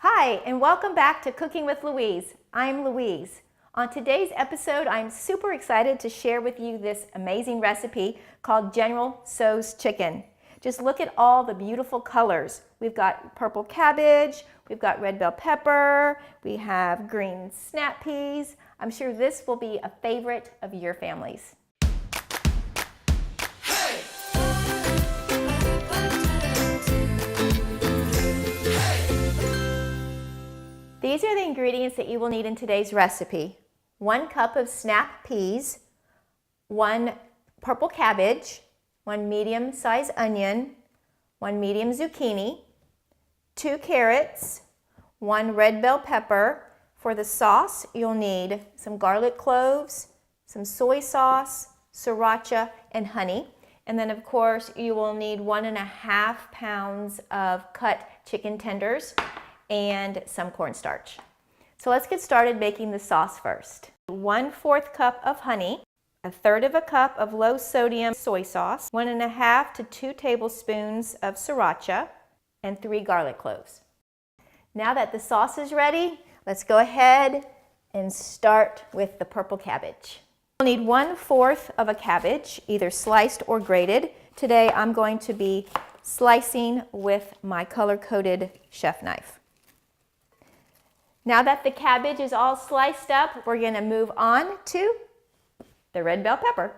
Hi, and welcome back to Cooking with Louise. I'm Louise. On today's episode, I'm super excited to share with you this amazing recipe called General Tso's Chicken. Just look at all the beautiful colors. We've got purple cabbage, we've got red bell pepper, we have green snap peas. I'm sure this will be a favorite of your families. These are the ingredients that you will need in today's recipe. 1 cup of snap peas, 1 purple cabbage, 1 medium-sized onion, 1 medium zucchini, 2 carrots, 1 red bell pepper. For the sauce, you'll need some garlic cloves, some soy sauce, sriracha, and honey. And then, of course, you will need 1.5 pounds of cut chicken tenders and some cornstarch. So let's get started making the sauce first. 1/4 cup of honey, 1/3 cup of low sodium soy sauce, 1.5 to 2 tablespoons of sriracha, and 3 garlic cloves. Now that the sauce is ready, let's go ahead and start with the purple cabbage. You'll need 1/4 of a cabbage, either sliced or grated. Today I'm going to be slicing with my color-coded chef knife. Now that the cabbage is all sliced up, we're going to move on to the red bell pepper.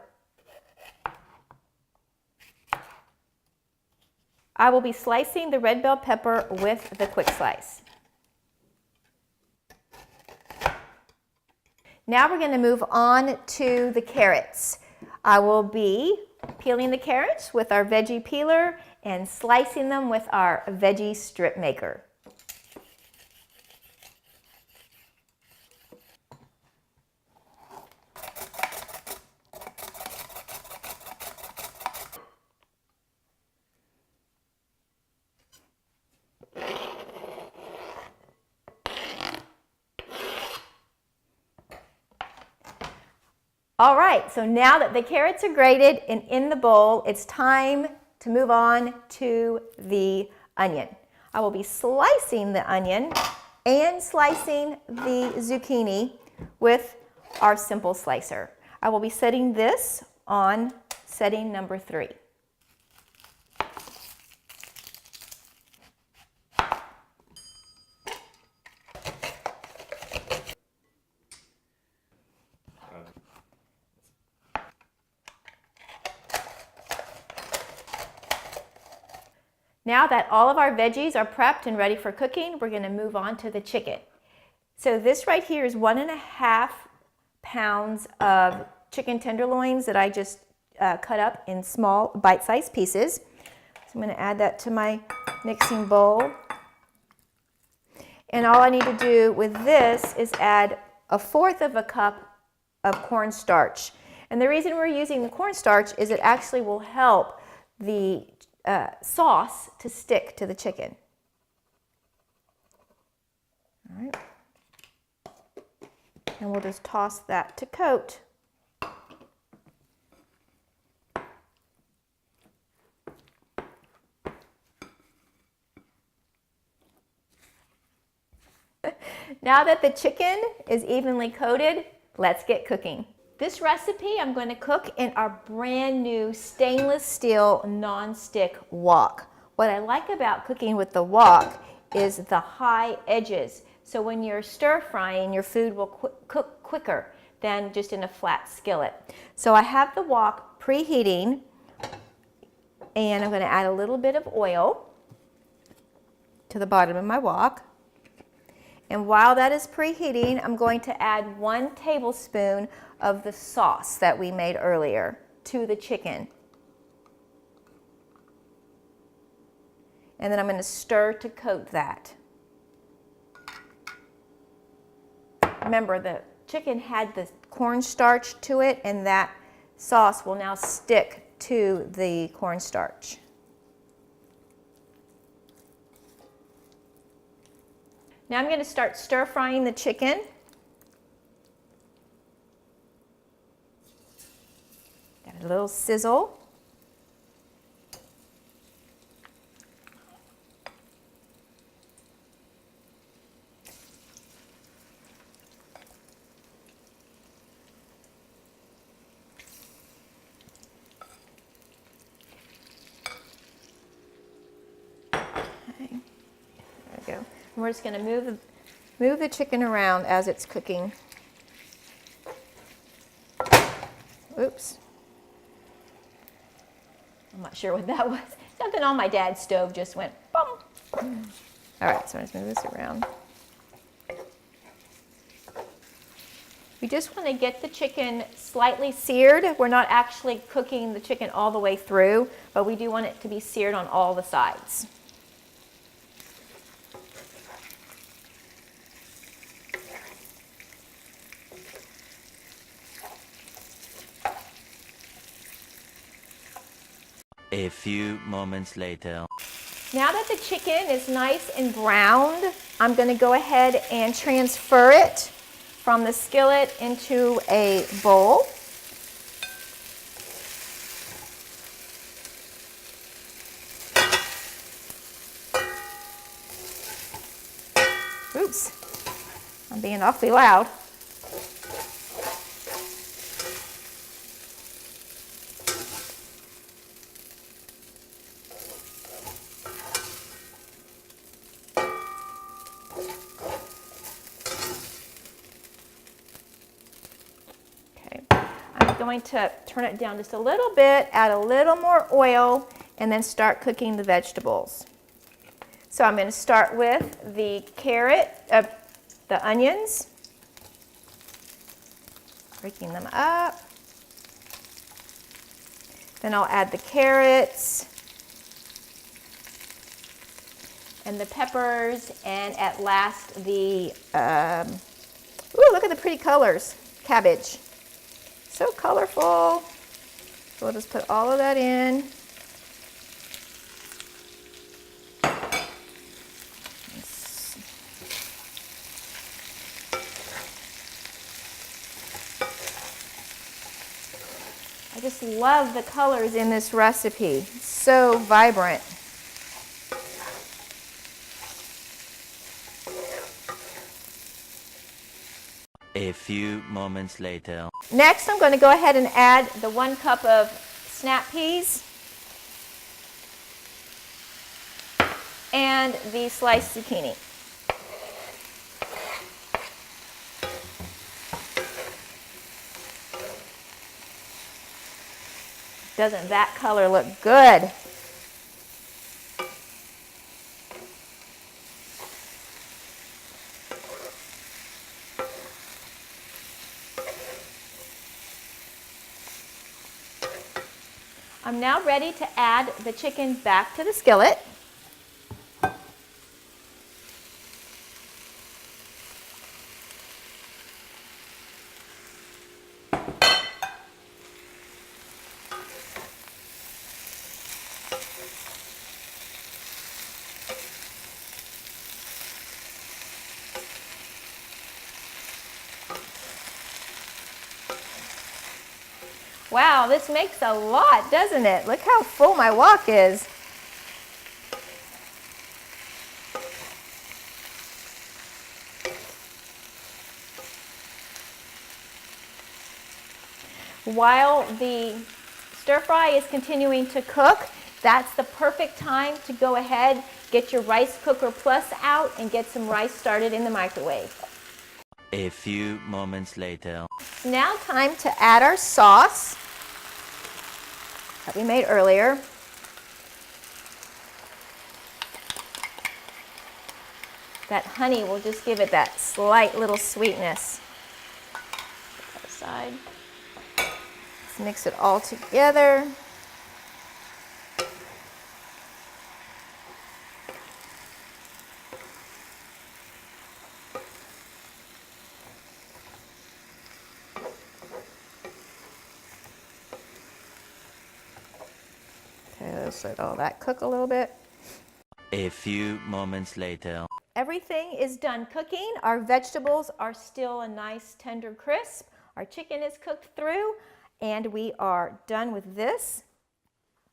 I will be slicing the red bell pepper with the quick slice. Now we're going to move on to the carrots. I will be peeling the carrots with our veggie peeler and slicing them with our veggie strip maker. All right, so now that the carrots are grated and in the bowl, it's time to move on to the onion. I will be slicing the onion and slicing the zucchini with our simple slicer. I will be setting this on setting number 3. Now that all of our veggies are prepped and ready for cooking, we're going to move on to the chicken. So this right here is 1.5 pounds of chicken tenderloins that I just cut up in small bite-sized pieces. So I'm going to add that to my mixing bowl. And all I need to do with this is add 1/4 cup of cornstarch. And the reason we're using the cornstarch is it actually will help the sauce to stick to the chicken. All right. And we'll just toss that to coat. Now that the chicken is evenly coated, let's get cooking. This recipe I'm going to cook in our brand new stainless steel non-stick wok. What I like about cooking with the wok is the high edges. So when you're stir frying, your food will cook quicker than just in a flat skillet. So I have the wok preheating, and I'm going to add a little bit of oil to the bottom of my wok. And while that is preheating, I'm going to add 1 tablespoon of the sauce that we made earlier to the chicken. And then I'm going to stir to coat that. Remember, the chicken had the cornstarch to it, and that sauce will now stick to the cornstarch. Now I'm going to start stir frying the chicken. Got a little sizzle. We're just going to move the chicken around as it's cooking. Oops. I'm not sure what that was. Something on my dad's stove just went boom. All right, so I'm just move this around. We just want to get the chicken slightly seared. We're not actually cooking the chicken all the way through, but we do want it to be seared on all the sides. A few moments later. Now that the chicken is nice and browned, I'm going to go ahead and transfer it from the skillet into a bowl. Oops, I'm being awfully loud. Going to turn it down just a little bit, add a little more oil, and then start cooking the vegetables. So I'm going to start with the the onions, breaking them up. Then I'll add the carrots and the peppers, and at last the, ooh, look at the pretty colors, cabbage. So colorful. So we'll just put all of that in. I just love the colors in this recipe. So vibrant. A few moments later. Next, I'm going to go ahead and add the 1 cup of snap peas and the sliced zucchini. Doesn't that color look good? I'm now ready to add the chicken back to the skillet. Wow, this makes a lot, doesn't it? Look how full my wok is. While the stir fry is continuing to cook, that's the perfect time to go ahead, get your Rice Cooker Plus out and get some rice started in the microwave. A few moments later. Now time to add our sauce that we made earlier. That honey will just give it that slight little sweetness. Put that aside. Let's mix it all together. Okay, let's let all that cook a little bit. A few moments later. Everything is done cooking. Our vegetables are still a nice tender crisp. Our chicken is cooked through, and we are done with this.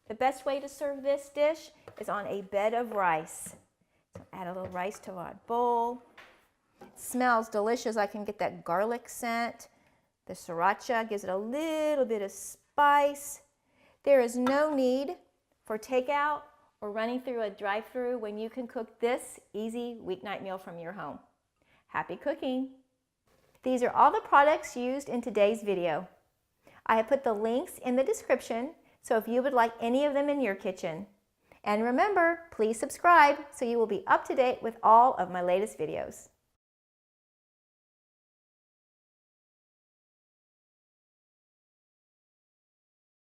The best way to serve this dish is on a bed of rice. So add a little rice to our bowl. It smells delicious. I can get that garlic scent. The sriracha gives it a little bit of spice. There is no need for takeout or running through a drive-thru when you can cook this easy weeknight meal from your home. Happy cooking! These are all the products used in today's video. I have put the links in the description, so if you would like any of them in your kitchen. And remember, please subscribe so you will be up to date with all of my latest videos.